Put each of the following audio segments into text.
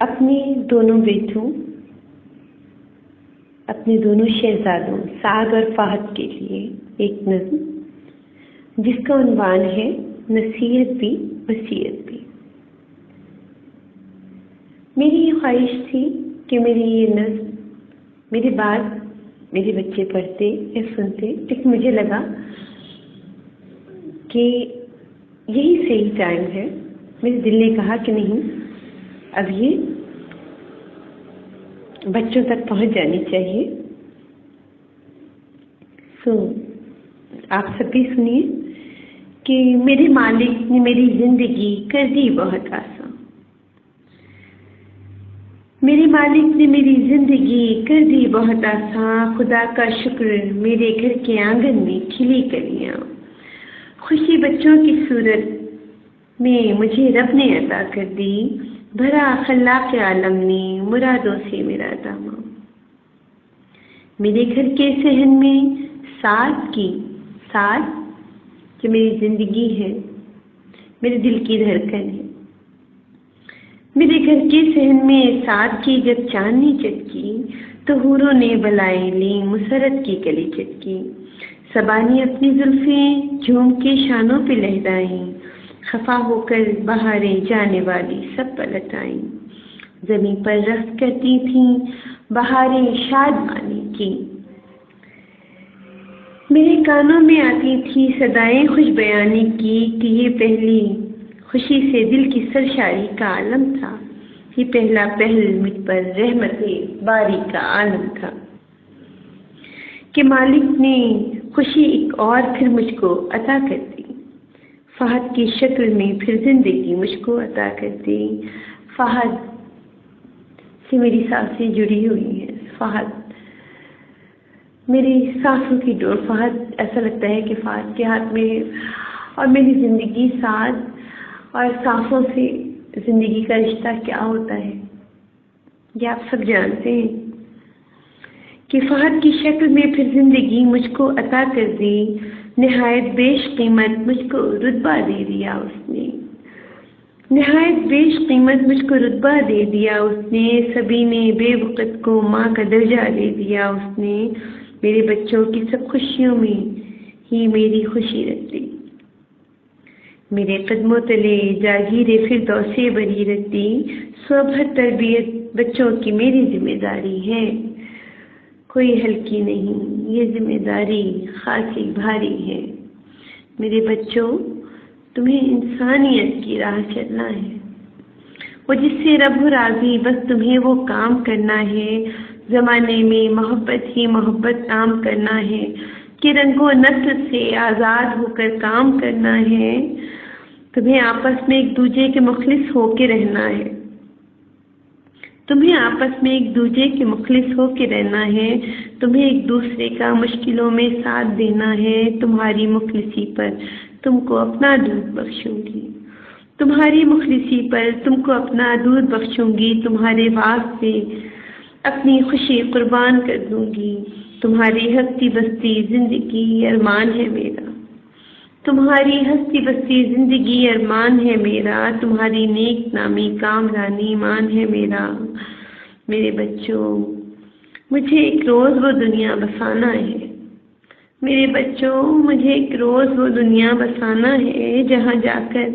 اپنے دونوں بیٹوں، اپنے دونوں شہزادوں سعد اور فہد کے لیے ایک نظم جس کا عنوان ہے نصیحت بھی وصیت بھی۔ میری یہ خواہش تھی کہ میری یہ نظم میری بات میرے بچے پڑھتے یا سنتے، لیکن مجھے لگا کہ یہی صحیح ٹائم ہے۔ میرے دل نے کہا کہ نہیں، اب یہ بچوں تک پہنچ جانی چاہیے۔ آپ سب بھی سنیے کہ میرے مالک نے میری زندگی کر دی بہت آسان، میرے مالک نے میری زندگی کر دی بہت آسان، خدا کا شکر میرے گھر کے آنگن میں کھلی کلیاں، خوشی بچوں کی صورت میں مجھے رب نے عطا کر دی، بھرا خلاق عالم نے مرادوں سے میرا دامن، میرے گھر کے صحن میں ساتھ جو میری زندگی ہے، میرے دل کی دھڑکن ہے، میرے گھر کے صحن میں ساتھ کی جب چاندنی چٹکی تو حوروں نے بلائے لی مسرت کی کلی چٹکی، صبا نے اپنی زلفیں جھوم کے شانوں پہ لہرائیں، خفا ہو کر بہاریں جانے والی سب پلٹ آئیں، زمین پر رقص کرتی تھیں بہاریں شادمانی کی، میرے کانوں میں آتی تھی صدائیں خوش بیانی کی کہ یہ پہلی خوشی سے دل کی سرشاری کا عالم تھا، یہ پہلا پہل مجھ پر رحمت باری کا عالم تھا، کہ مالک نے خوشی ایک اور پھر مجھ کو عطا کر دی، فہد کی شکل میں پھر زندگی مجھ کو عطا کر دی۔ فہد سے میری سانسیں جڑی ہوئی ہیں، فہد میری سانسوں کی ڈور، فہد ایسا لگتا ہے کہ فہد کے ہاتھ میں ہے، اور میری زندگی ساتھ اور سانسوں سے زندگی کا رشتہ کیا ہوتا ہے یہ آپ سب جانتے ہیں، کہ فہد کی شکل میں پھر زندگی مجھ کو عطا کر دی، نہایت بیش قیمت مجھ کو رتبہ دے دیا اس نے، نہایت بیش قیمت مجھ کو رتبہ دے دیا اس نے، سبھی نے بے وقت کو ماں کا درجہ دے دیا اس نے، میرے بچوں کی سب خوشیوں میں ہی میری خوشی رکھ دی، میرے قدموں تلے جاگیر فردوس بری رکھ دی، صحبت تربیت بچوں کی میری ذمہ داری ہے، کوئی ہلکی نہیں، یہ ذمہ داری خاصی بھاری ہے، میرے بچوں تمہیں انسانیت کی راہ چلنا ہے، وہ جس سے رب راضی بس تمہیں وہ کام کرنا ہے، زمانے میں محبت ہی محبت عام کرنا ہے، کہ رنگ و نسل سے آزاد ہو کر کام کرنا ہے، تمہیں آپس میں ایک دوسرے کے مخلص ہو کے رہنا ہے، تمہیں آپس میں ایک دوسرے کے مخلص ہو کے رہنا ہے، تمہیں ایک دوسرے کا مشکلوں میں ساتھ دینا ہے، تمہاری مخلصی پر تم کو اپنا دودھ بخشوں گی، تمہاری مخلصی پر تم کو اپنا دودھ بخشوں گی، تمہارے واسطے اپنی خوشی قربان کر دوں گی، تمہاری ہستی بستی زندگی ارمان ہے میرا، تمہاری ہستی بستی زندگی ارمان ہے میرا، تمہاری نیک نامی کامرانی ایمان ہے میرا، میرے بچوں مجھے ایک روز وہ دنیا بسانا ہے، میرے بچوں مجھے ایک روز وہ دنیا بسانا ہے جہاں جا کر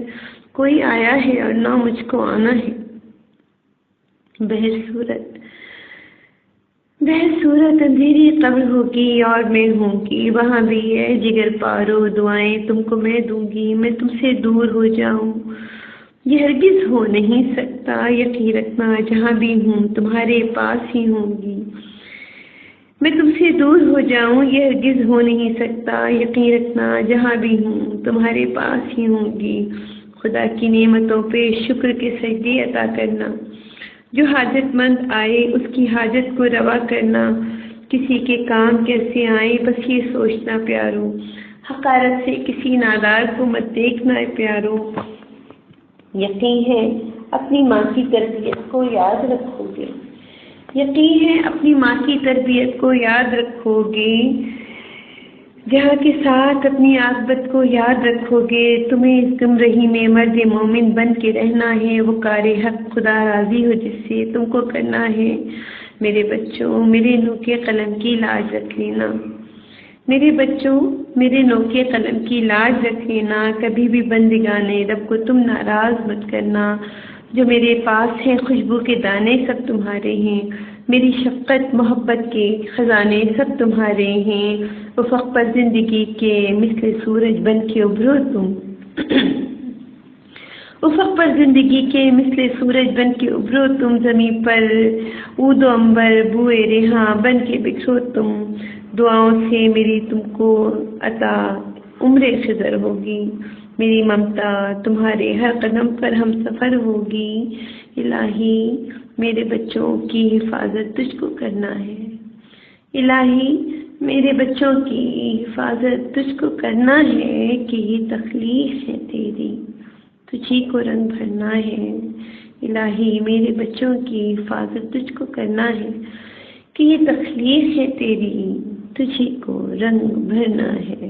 کوئی آیا ہے اور نہ مجھ کو آنا ہے، بہصورت اندھیری قبر ہوگی اور میں ہوں گی، وہاں بھی ہے جگر پارو دعائیں تم کو میں دوں گی، میں تم سے دور ہو جاؤں یہ ہرگز ہو نہیں سکتا، یقین رکھنا جہاں بھی ہوں تمہارے پاس ہی ہوں گی، میں تم سے دور ہو جاؤں یہ ہرگز ہو نہیں سکتا، یقین رکھنا جہاں بھی ہوں تمہارے پاس ہی ہوں گی، خدا کی نعمتوں پہ شکر کے سجدے عطا کرنا، جو حاجت مند آئے اس کی حاجت کو روا کرنا، کسی کے کام کیسے آئے بس یہ سوچنا پیارو، حقارت سے کسی نادار کو مت دیکھنا ہے پیارو، یقین ہے اپنی ماں کی تربیت کو یاد رکھو گے، یقین ہے اپنی ماں کی تربیت کو یاد رکھو گے، جہاں کے ساتھ اپنی عاقبت کو یاد رکھو گے، تمہیں اس گمرہی میں مرد مومن بن کے رہنا ہے، وہ کار حق خدا راضی ہو جس سے تم کو کرنا ہے۔ میرے بچوں، میرے نوکے قلم کی لاج رکھ لینا، میرے بچوں، میرے نوکے قلم کی لاج رکھ لینا، کبھی بھی بندگانے رب کو تم ناراض مت کرنا۔ جو میرے پاس ہیں خوشبو کے دانے سب تمہارے ہیں، میری شفقت محبت کے خزانے سب تمہارے ہیں۔ افق پر زندگی کے مثل سورج بن کے ابھرو تم افق پر زندگی کے مثل سورج بن کے ابھرو تم، زمین پر عود و عنبر بوئے ریحاں بن کے بکھرو تم۔ دعاؤں سے میری تم کو عطا عمر خضر ہوگی، میری ممتا تمہارے ہر قدم پر ہم سفر ہوگی۔ الہی میرے بچوں کی حفاظت تجھ کو کرنا ہے، الہی میرے بچوں کی حفاظت تجھ کو کرنا ہے، کہ یہ تخلیق ہے تیری تجھی کو رنگ بھرنا ہے۔ الہی میرے بچوں کی حفاظت تجھ کو کرنا ہے، کہ یہ تخلیق ہے تیری تجھی کو رنگ بھرنا ہے۔